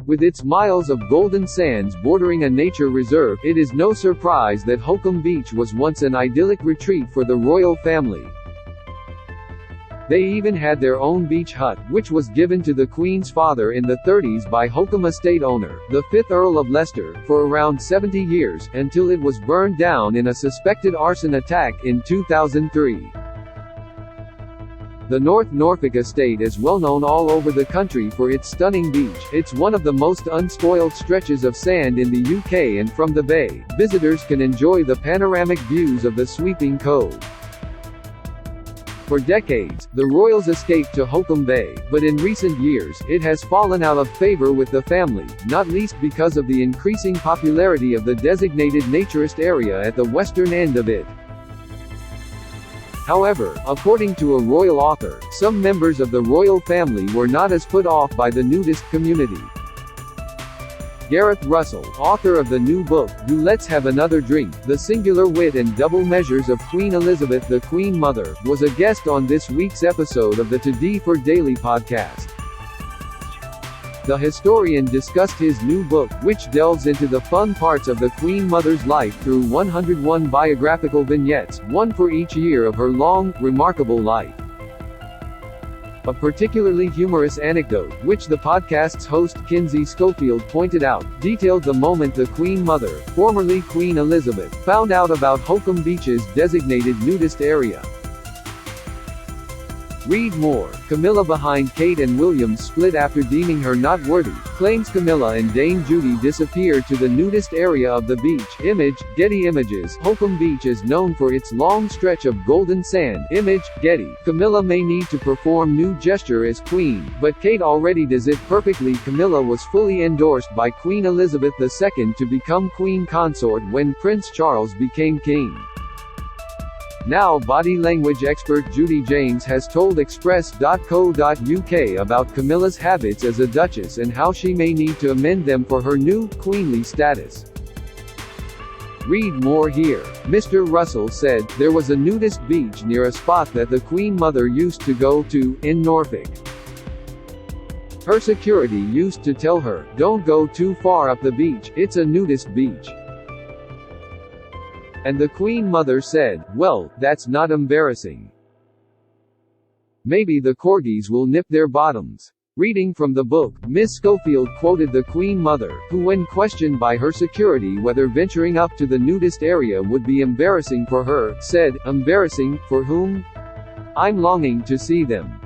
With its miles of golden sands bordering a nature reserve, it is no surprise that Holkham Beach was once an idyllic retreat for the royal family. They even had their own beach hut, which was given to the Queen's father in the 30s by Holkham Estate owner, the 5th Earl of Leicester, for around 70 years, until it was burned down in a suspected arson attack in 2003. The Norfolk Estate is well known all over the country for its stunning beach. It's one of the most unspoiled stretches of sand in the UK, and from the bay, visitors can enjoy the panoramic views of the sweeping cove. For decades, the royals escaped to Holkham Bay, but in recent years, it has fallen out of favor with the family, not least because of the increasing popularity of the designated naturist area at the western end of it. However, according to a royal author, some members of the royal family were not as put off by the nudist community. Gareth Russell, author of the new book, Do Let's Have Another Drink, The Singular Wit and Double Measures of Queen Elizabeth the Queen Mother, was a guest on this week's episode of the Today for Daily podcast. The historian discussed his new book, which delves into the fun parts of the Queen Mother's life through 101 biographical vignettes, one for each year of her long, remarkable life. A particularly humorous anecdote, which the podcast's host Kinsey Schofield pointed out, detailed the moment the Queen Mother, formerly Queen Elizabeth, found out about Holkham Beach's designated nudist area. Read more. Camilla behind Kate and William's split after deeming her not worthy, claims Camilla and Dame Judi disappeared to the nudist area of the beach. Image, Getty Images. Holkham Beach is known for its long stretch of golden sand. Image, Getty. Camilla may need to perform new gesture as queen, but Kate already does it perfectly. Camilla was fully endorsed by Queen Elizabeth II to become queen consort when Prince Charles became king. Now body language expert Judy James has told Express.co.uk about Camilla's habits as a duchess and how she may need to amend them for her new, queenly status. Read more here. Mr. Russell said, there was a nudist beach near a spot that the Queen Mother used to go to, in Norfolk. Her security used to tell her, don't go too far up the beach, it's a nudist beach. And the Queen Mother said, well, that's not embarrassing. Maybe the corgis will nip their bottoms. Reading from the book, Miss Schofield quoted the Queen Mother, who when questioned by her security whether venturing up to the nudist area would be embarrassing for her, said, embarrassing, for whom? I'm longing to see them.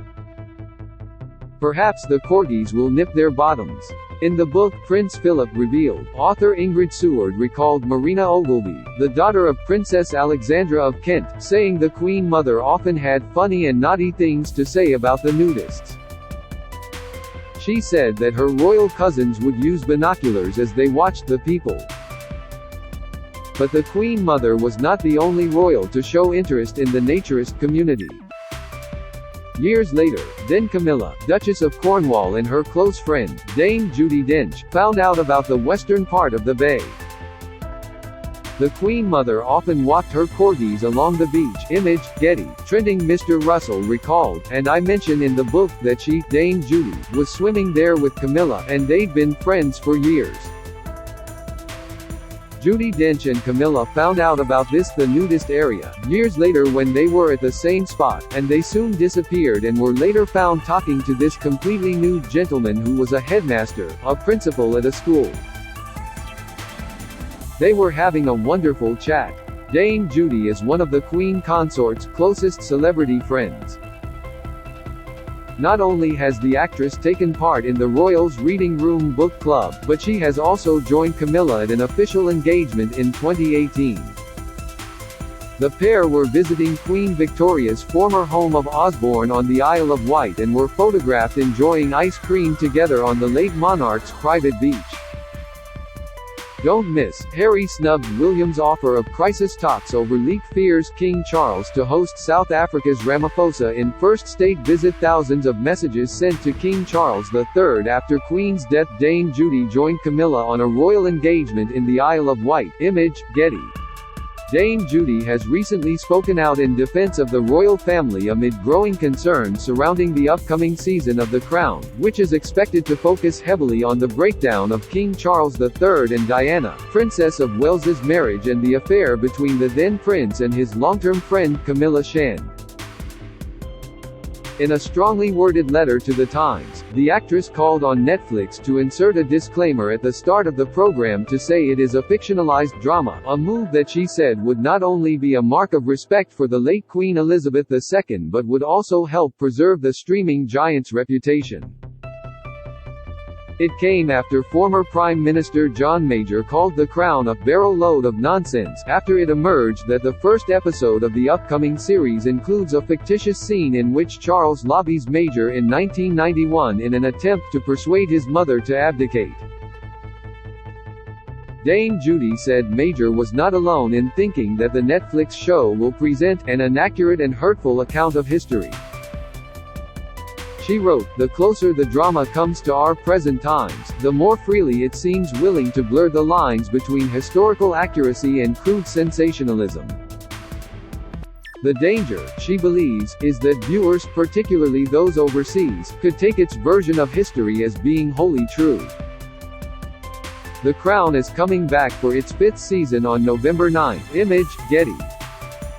Perhaps the corgis will nip their bottoms. In the book, Prince Philip revealed, author Ingrid Seward recalled Marina Ogilvy, the daughter of Princess Alexandra of Kent, saying the Queen Mother often had funny and naughty things to say about the nudists. She said that her royal cousins would use binoculars as they watched the people. But the Queen Mother was not the only royal to show interest in the naturist community. Years later, then Camilla, Duchess of Cornwall, and her close friend, Dame Judi Dench, found out about the western part of the bay. The Queen Mother often walked her corgis along the beach. Image, Getty. Trending Mr. Russell recalled, and I mention in the book that she, Dame Judi, was swimming there with Camilla, and they'd been friends for years. Judi Dench and Camilla found out about the nudist area, years later when they were at the same spot, and they soon disappeared and were later found talking to this completely nude gentleman who was a headmaster, a principal at a school. They were having a wonderful chat. Dame Judi is one of the Queen Consort's closest celebrity friends. Not only has the actress taken part in the Royals' Reading Room Book Club, but she has also joined Camilla at an official engagement in 2018. The pair were visiting Queen Victoria's former home of Osborne on the Isle of Wight and were photographed enjoying ice cream together on the late monarch's private beach. Don't miss, Harry snubbed William's offer of crisis talks over leak fears King Charles to host South Africa's Ramaphosa in first state visit. Thousands of messages sent to King Charles III after Queen's death. Dame Judi joined Camilla on a royal engagement in the Isle of Wight. Image, Getty. Dame Judi has recently spoken out in defense of the royal family amid growing concerns surrounding the upcoming season of The Crown, which is expected to focus heavily on the breakdown of King Charles III and Diana, Princess of Wales's marriage and the affair between the then prince and his long-term friend Camilla Shan. In a strongly worded letter to The Times, the actress called on Netflix to insert a disclaimer at the start of the program to say it is a fictionalized drama, a move that she said would not only be a mark of respect for the late Queen Elizabeth II but would also help preserve the streaming giant's reputation. It came after former Prime Minister John Major called The Crown a barrel load of nonsense, after it emerged that the first episode of the upcoming series includes a fictitious scene in which Charles lobbies Major in 1991 in an attempt to persuade his mother to abdicate. Dame Judi said Major was not alone in thinking that the Netflix show will present an inaccurate and hurtful account of history. She wrote, "The closer the drama comes to our present times, the more freely it seems willing to blur the lines between historical accuracy and crude sensationalism. The danger, she believes, is that viewers, particularly those overseas, could take its version of history as being wholly true." The Crown is coming back for its 5th season on November 9. Image, Getty.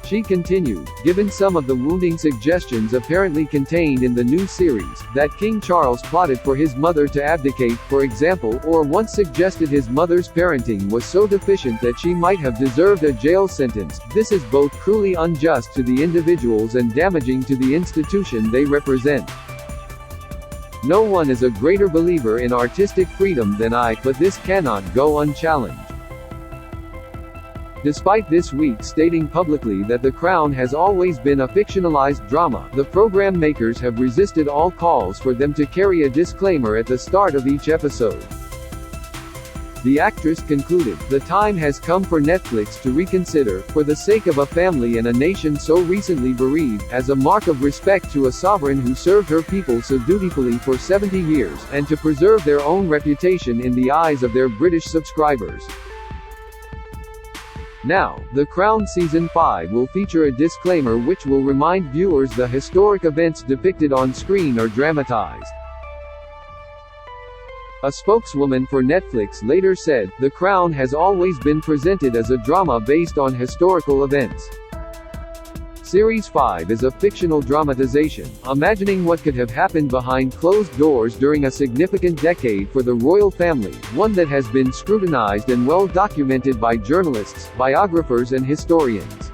She continued, given some of the wounding suggestions apparently contained in the new series, that King Charles plotted for his mother to abdicate, for example, or once suggested his mother's parenting was so deficient that she might have deserved a jail sentence, this is both cruelly unjust to the individuals and damaging to the institution they represent. No one is a greater believer in artistic freedom than I, but this cannot go unchallenged. Despite this week stating publicly that The Crown has always been a fictionalized drama, the program makers have resisted all calls for them to carry a disclaimer at the start of each episode. The actress concluded, "The time has come for Netflix to reconsider, for the sake of a family and a nation so recently bereaved, as a mark of respect to a sovereign who served her people so dutifully for 70 years, and to preserve their own reputation in the eyes of their British subscribers." Now, The Crown Season 5 will feature a disclaimer which will remind viewers the historic events depicted on screen are dramatized. A spokeswoman for Netflix later said, "The Crown has always been presented as a drama based on historical events. Series 5 is a fictional dramatization, imagining what could have happened behind closed doors during a significant decade for the royal family, one that has been scrutinized and well documented by journalists, biographers and historians."